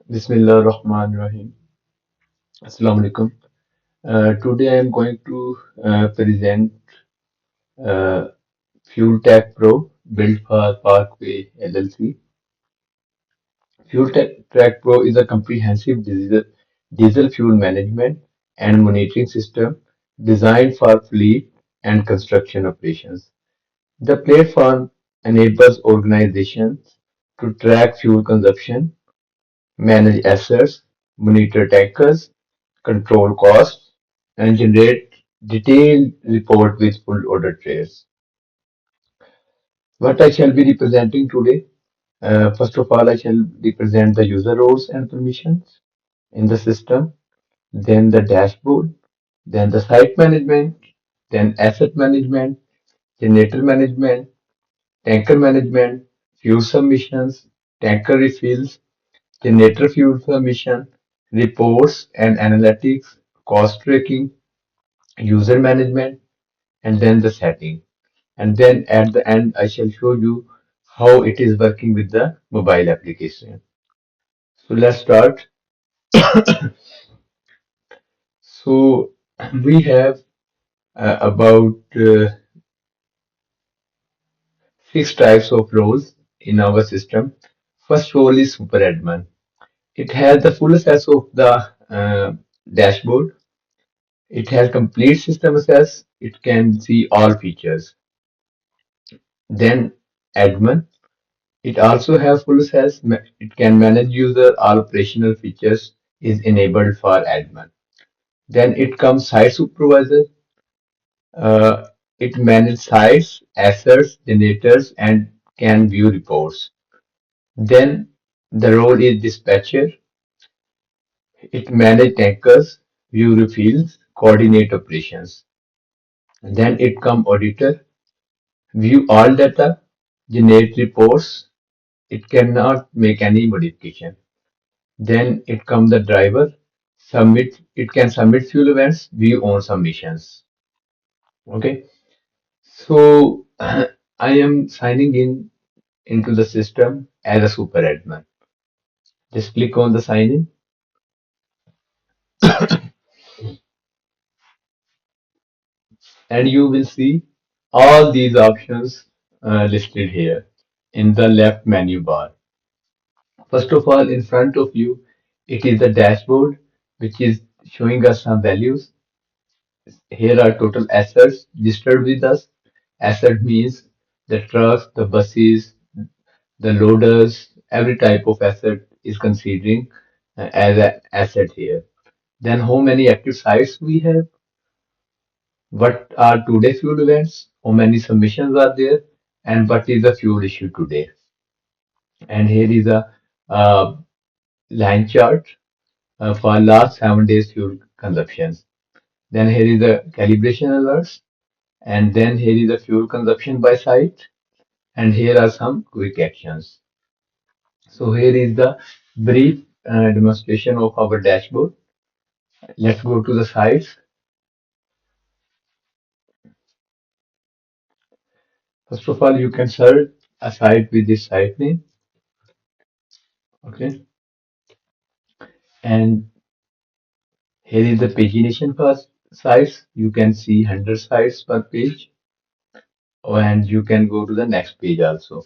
Bismillah Rahman Rahim. Assalamu alaikum. Today I am going to present uh, Fuel Tech Pro built for Parkway LLC. Tech Pro is a comprehensive diesel fuel management and monitoring system designed for fleet and construction operations. The platform enables organizations to track fuel consumption, manage assets, monitor tankers, control costs, and generate detailed report with full audit trails. What I shall be representing today, first of all, I shall represent the user roles and permissions in the system, then the dashboard, then the site management, then asset management, generator management, tanker management, fuel submissions, tanker refills, generator fuel submission, reports and analytics, cost tracking, user management, and then the setting. And then at the end, I shall show you how it is working with the mobile application. So let's start. So we have about six types of roles in our system. First role is super admin. It has the full access of the dashboard. It has complete system access. It can see all features. Then admin. It also has full access. It can manage user. All operational features is enabled for admin. Then it comes site supervisor. Uh, it manages sites, assets, generators, and can view reports. Then the role is dispatcher. It manages tankers, view refills, coordinate operations. Then it comes auditor, view all data, generate reports. It cannot make any modification. Then it comes the driver, submit. It can submit fuel events, view on submissions. Okay. So I am signing in into the system as a super admin. Just click on the sign in and you will see all these options listed here in the left menu bar. First of all, in front of you, it is the dashboard, which is showing us some values. Here are total assets registered with us. Asset means the trucks, the buses, the loaders, every type of asset is considering as an asset here. Then how many active sites we have, what are today's fuel events, how many submissions are there, and what is the fuel issue today. And here is a uh, line chart for last 7 days fuel consumptions. Then here is the calibration alerts, and then here is the fuel consumption by site, and here are some quick actions. So here is the brief demonstration of our dashboard. Let's go to the sites. First of all, you can search a site with this site name. Okay. And here is the pagination for sites. You can see 100 sites per page. Oh, and you can go to the next page also.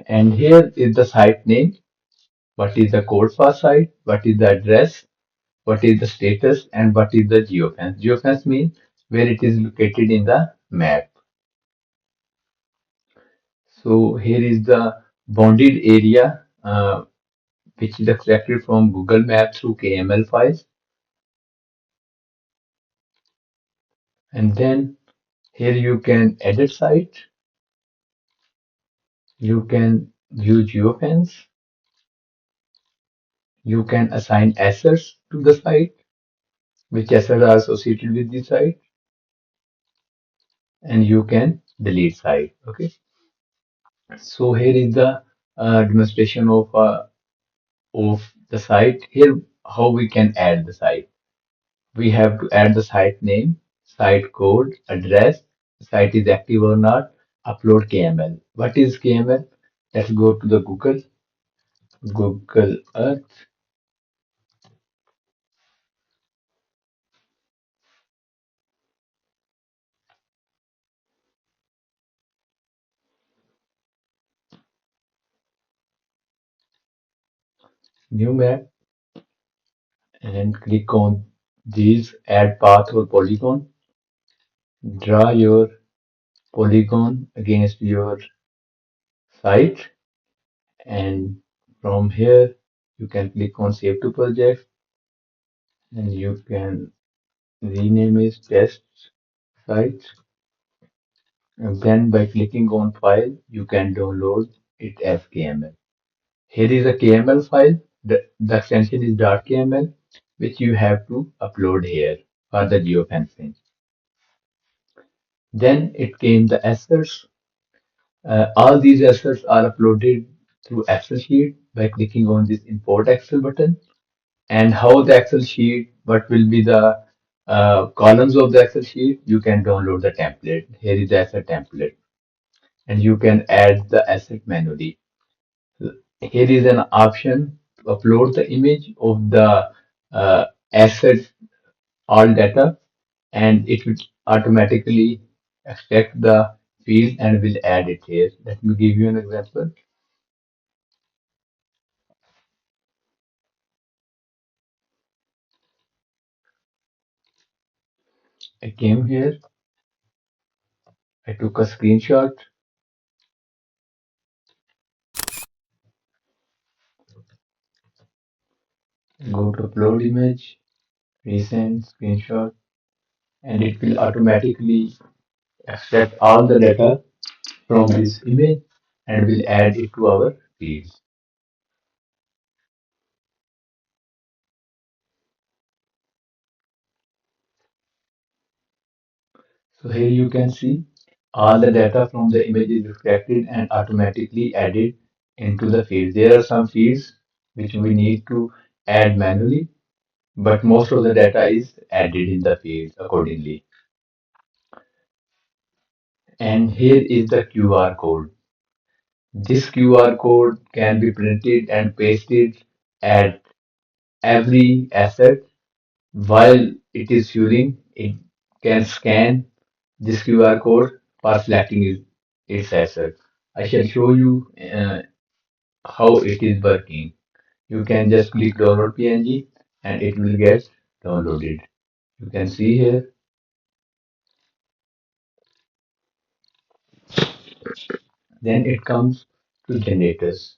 And here is the site name. What is the code for site? What is the address? What is the status? And what is the geofence? Geofence means where it is located in the map. So here is the bounded area, which is extracted from Google Maps through KML files. And then here you can edit site. You can view geofence. You can assign assets to the site, which assets are associated with the site, and you can delete site. Okay. So here is the demonstration of the site. Here, how we can add the site. We have to add the site name, site code, address, site is active or not, upload KML. What is KML? Let's go to the Google. Google Earth, new map, and click on these add path or polygon. Draw your polygon against your site, and from here you can click on save to project, and you can rename it test site, and then by clicking on file you can download it as KML. Here is a KML file. The extension is .kml, which you have to upload here for the geofencing. Then it came the assets. All these assets are uploaded through Excel sheet by clicking on this import Excel button. And how the Excel sheet, what will be the columns of the Excel sheet, you can download the template. Here is the asset template, and you can add the asset manually. Here is an option to upload the image of the asset, all data, and it will automatically extract the field and will add it here. Let me give you an example. I came here, I took a screenshot, go to upload image, recent screenshot, and it will automatically extract all the data from this image and will add it to our fields. So here you can see all the data from the image is extracted and automatically added into the field. There are some fields which we need to add manually, but most of the data is added in the field accordingly. And here is the QR code. This QR code can be printed and pasted at every asset while it is fueling. It can scan this QR code for selecting its asset. I shall show you how it is working. You can just click download PNG and it will get downloaded. You can see here. Then it comes to generators.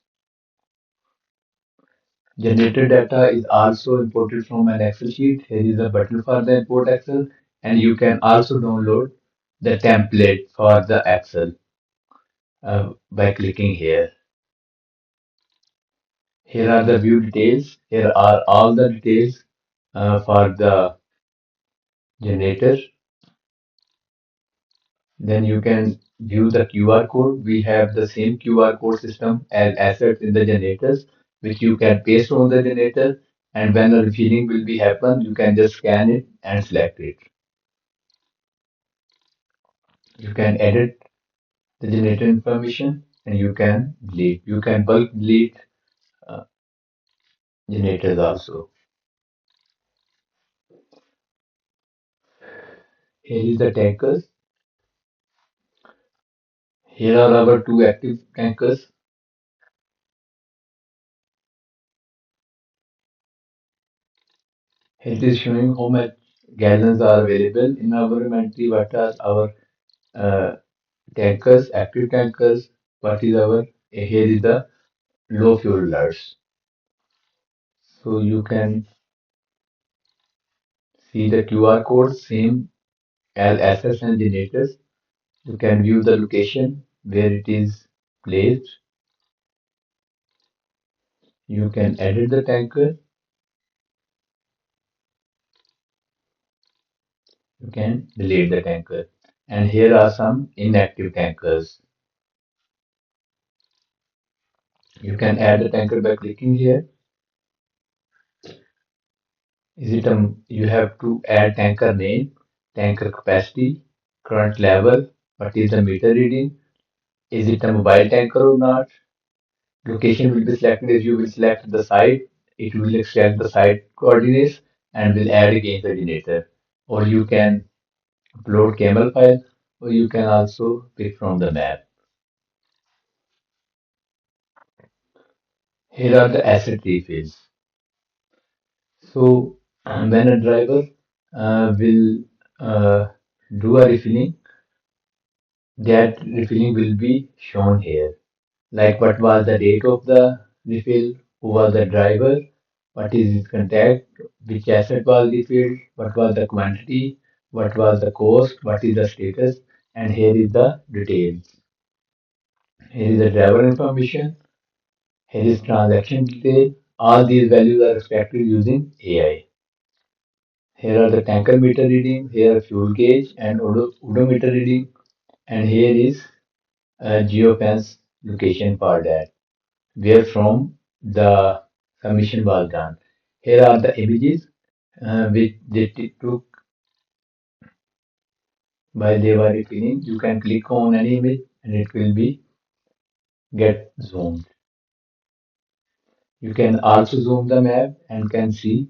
Generator data is also imported from an Excel sheet. Here is a button for the import Excel, and you can also download the template for the Excel by clicking here. Here are the view details. Here are all the details for the generator. Then you can view the QR code. We have the same QR code system as assets in the generators, which you can paste on the generator. And when a refilling will be happen, you can just scan it and select it. You can edit the generator information and you can delete. You can bulk delete uh, generators also. Here is the tankers. Here are our two active tankers. Here it is showing how much gallons are available in our inventory, what are our uh, tankers, active tankers, what is our, here is the low fuel alerts. So you can see the QR code, same as assets and generators. You can view the location where it is placed. You can edit the tanker. You can delete the tanker. And here are some inactive tankers. You can add the tanker by clicking here. Is it you have to add tanker name, tanker capacity, current level, what is the meter reading, is it a mobile tanker or not? Location will be selected as you will select the site. It will extract the site coordinates and will add against the generator. Or you can upload camel file, or you can also pick from the map. Here are the asset refills. So when a driver will uh, do a refilling, that refilling will be shown here. Like what was the date of the refill, who was the driver, what is his contact, which asset was refilled, what was the quantity, what was the cost, what is the status, and here is the details. Here is the driver information, here is transaction detail. All these values are extracted using AI. Here are the tanker meter reading, here are fuel gauge and odometer reading, and here is a geofence location for that, where from the submission was done. Here are the images which they took while they were refilling. You can click on any image and it will be get zoomed. You can also zoom the map and can see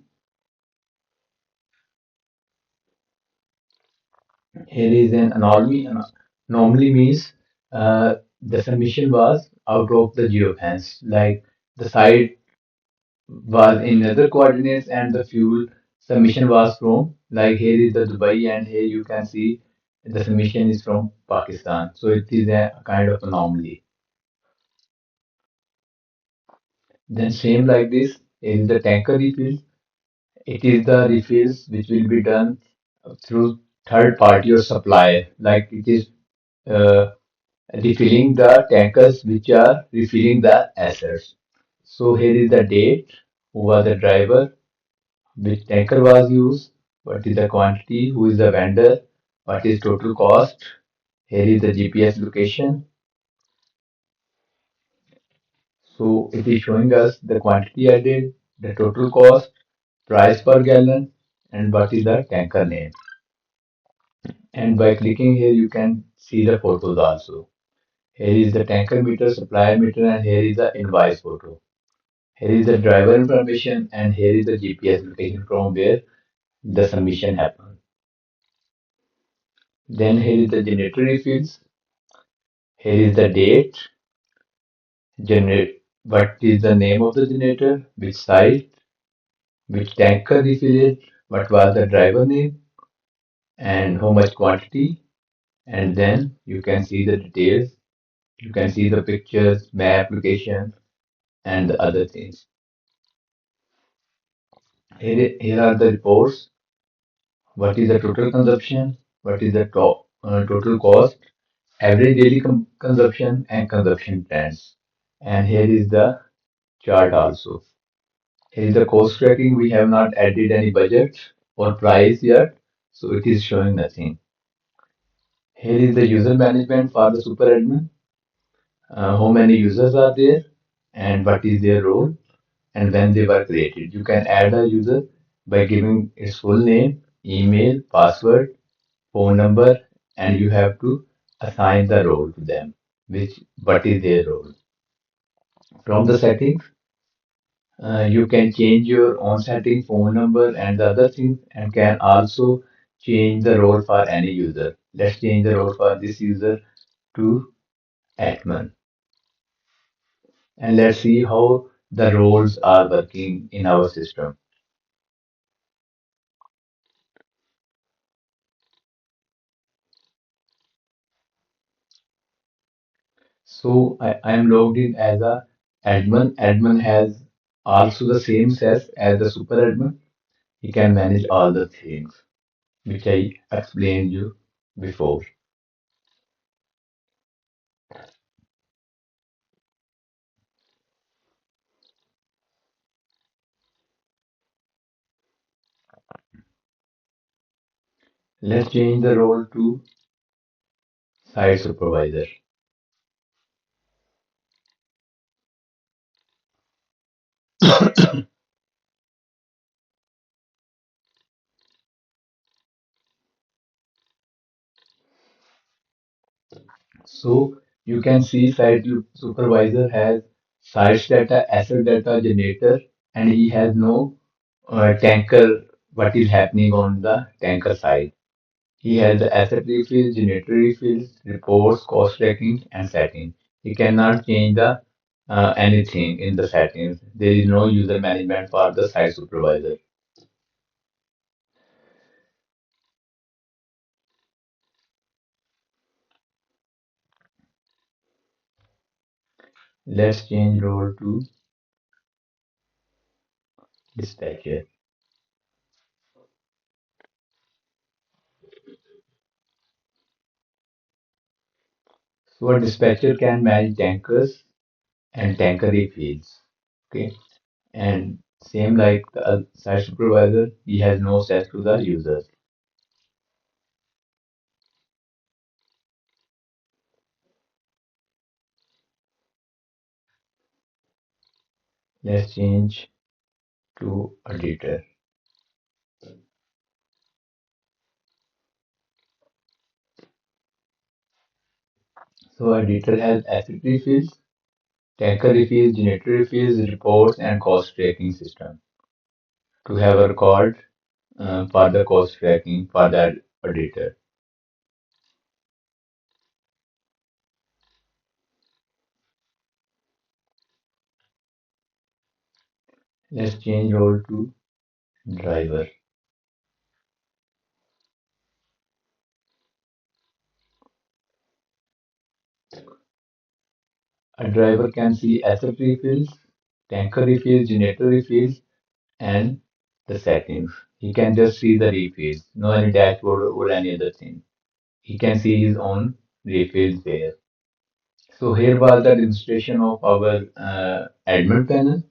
here is an anomaly. Anomaly means the submission was out of the geofence, like the site was in other coordinates and the fuel submission was from, like here is the Dubai and here you can see the submission is from Pakistan. So it is a kind of anomaly. Then same like this in the tanker refill. It is the refills which will be done through third party or supplier. Like it is uh, refilling the tankers which are refilling the assets. So here is the date, who was the driver, which tanker was used, what is the quantity, who is the vendor, what is total cost. Here is the GPS location. So it is showing us the quantity added, the total cost, price per gallon, and what is the tanker name. And by clicking here, you can see the photos also. Here is the tanker meter, supplier meter, and here is the invoice photo. Here is the driver information, and here is the GPS location from where the submission happened. Then here is the generator refills. Here is the date, generate what is the name of the generator, which site, which tanker refilled, what was the driver name, and how much quantity. And then you can see the details. You can see the pictures, map, location, and the other things. Here are the reports. What is the total consumption? What is the total cost? Average daily consumption and consumption trends. And here is the chart also. Here is the cost tracking. We have not added any budget or price yet, so it is showing nothing. Here is the user management for the super admin. How many users are there and what is their role and when they were created. You can add a user by giving its full name, email, password, phone number, and you have to assign the role to them, which what is their role. From the settings, you can change your own setting, phone number, and the other things, and can also change the role for any user. Let's change the role for this user to admin, and let's see how the roles are working in our system. So I am logged in as a admin. Admin has also the same access as the super admin. He can manage all the things which I explained you before. Let's change the role to site supervisor. So you can see site supervisor has sites data, asset data generator, and he has no tanker, what is happening on the tanker side. He has the asset refills, generator refills, reports, cost tracking, and setting. He cannot change the anything in the settings. There is no user management for the site supervisor. Let's change role to dispatcher. So a dispatcher can manage tankers and tanker refills. Okay, and same like the site supervisor, he has no access to the users. Let's change to editor. So editor has asset refills, tanker refills, generator refills, reports, and cost tracking system to have a record for the cost tracking for that editor. Let's change role to driver. A driver can see asset refills, tanker refills, generator refills, and the settings. He can just see the refills, no any dashboard or any other thing. He can see his own refills there. So here was the demonstration of our admin panel.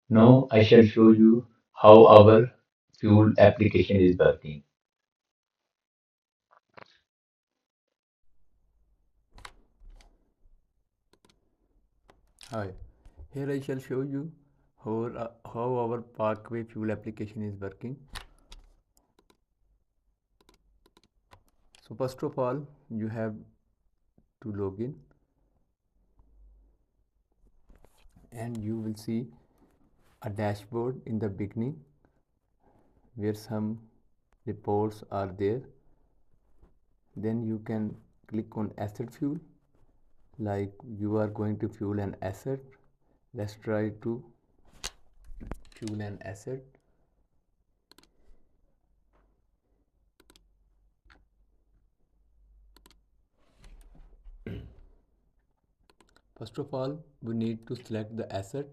Now I shall show you how our fuel application is working. Hi, here I shall show you how our Parkway fuel application is working. So first of all, you have to log in and you will see a dashboard in the beginning where some reports are there. Then you can click on asset fuel, like you are going to fuel an asset. Let's try to fuel an asset. First of all, we need to select the asset.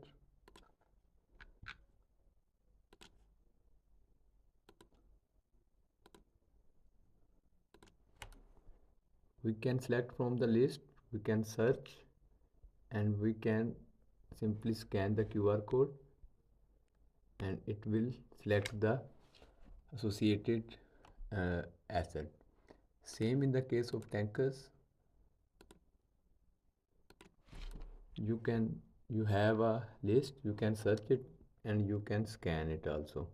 We can select from the list, we can search, and we can simply scan the QR code and it will select the associated asset. Same in the case of tankers. You have a list, you can search it and you can scan it also,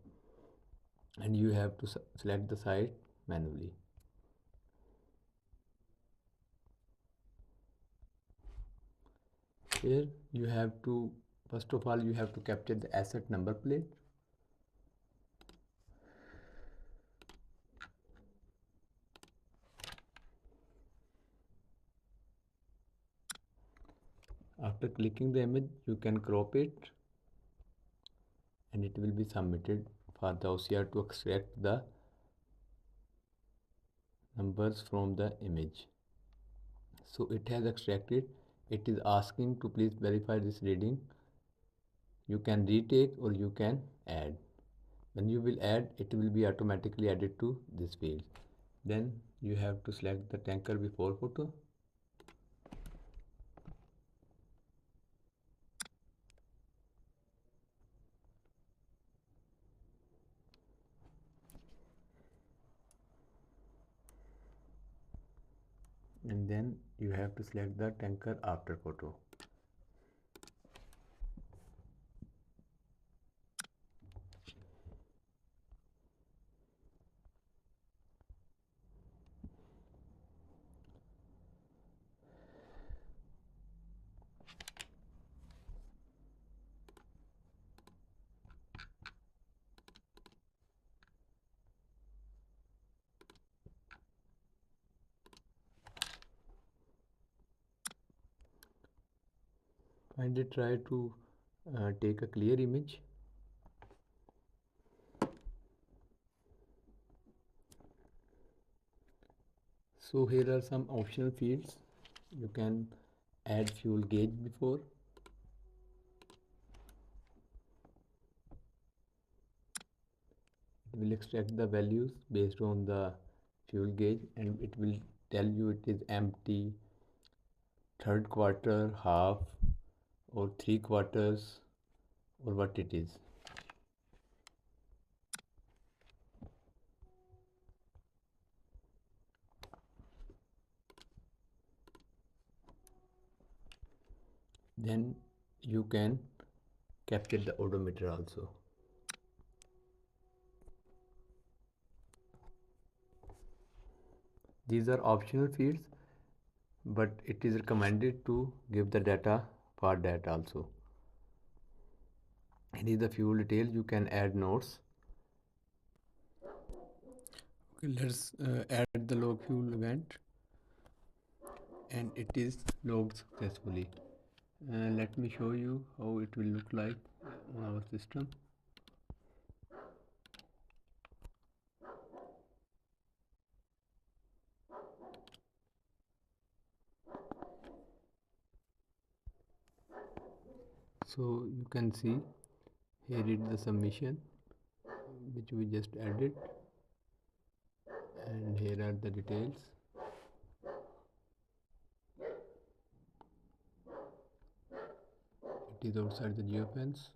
and you have to select the site manually. Here you have to, first of all, you have to capture the asset number plate. After clicking the image, you can crop it and it will be submitted for the OCR to extract the numbers from the image. So it has extracted. It is asking to please verify this reading. You can retake or you can add. When you will add, it will be automatically added to this field. Then you have to select the tanker before photo. And then you have to select the tanker after photo. Kindly try to take a clear image. So here are some optional fields. You can add fuel gauge before. It will extract the values based on the fuel gauge and it will tell you it is empty, third quarter, half, or 3/4, or what it is. Then you can capture the odometer also. These are optional fields, but it is recommended to give the data for that also. And in the fuel detail, you can add notes. Okay, let's add the log fuel event, and it is logged successfully. Let me show you how it will look like on our system. So you can see here is the submission which we just added, and here are the details. It is outside the geofence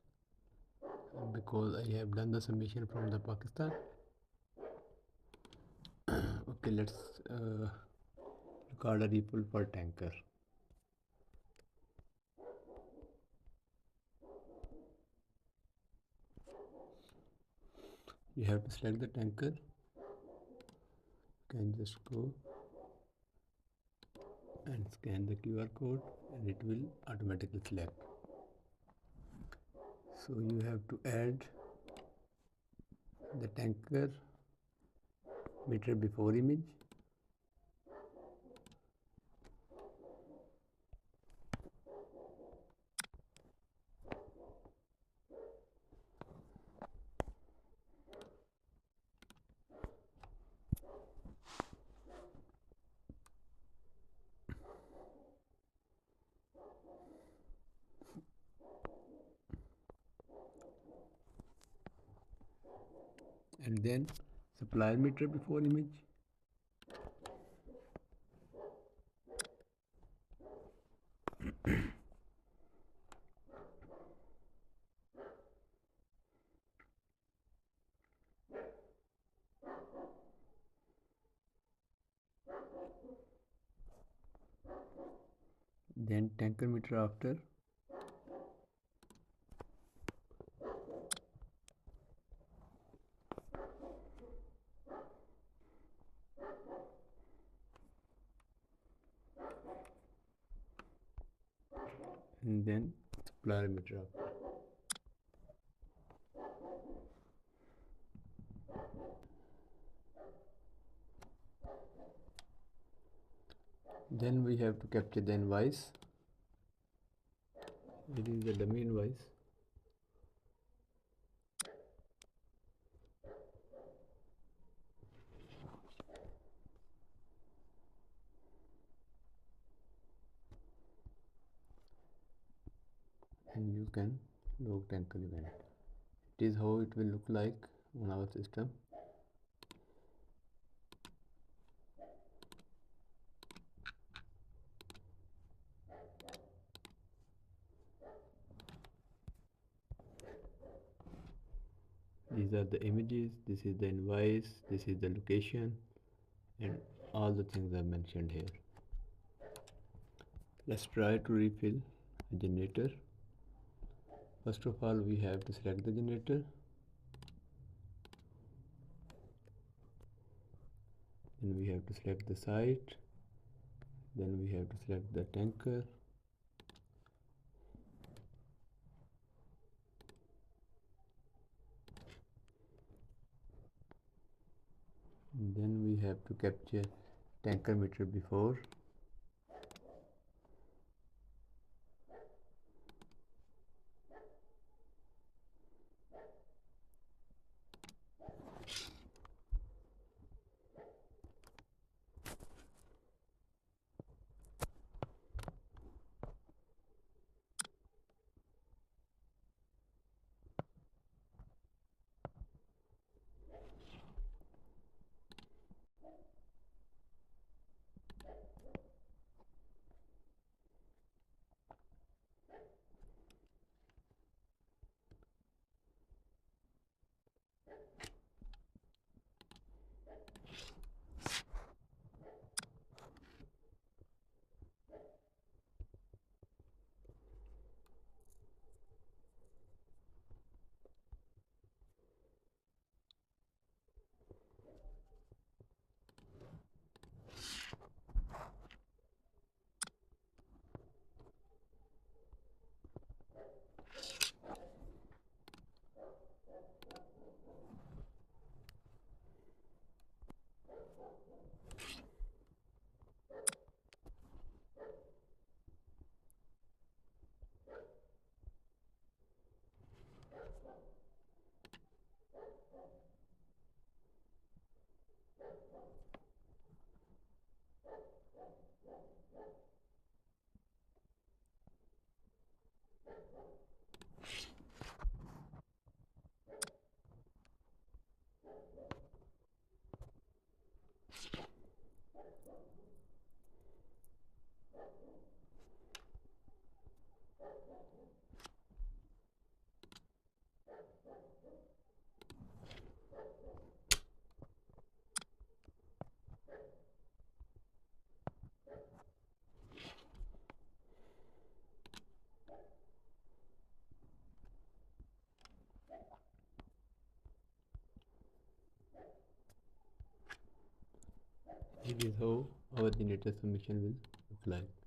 because I have done the submission from the Pakistan. Okay, let's record a refill per tanker. You have to select the tanker. You can just go and scan the QR code and it will automatically select. So you have to add the tanker meter before image. And then supplier meter before image. Then tanker meter after. And then supplier meter after. Then we have to capture the invoice. It is the dummy invoice. And you can log tanker event. It is how it will look like on our system. These are the images, this is the invoice, this is the location, and all the things are mentioned here. Let's try to refill a generator. First of all, we have to select the generator. Then we have to select the site. Then we have to select the tanker. And then we have to capture tanker meter before. This is how our generator submission will look like.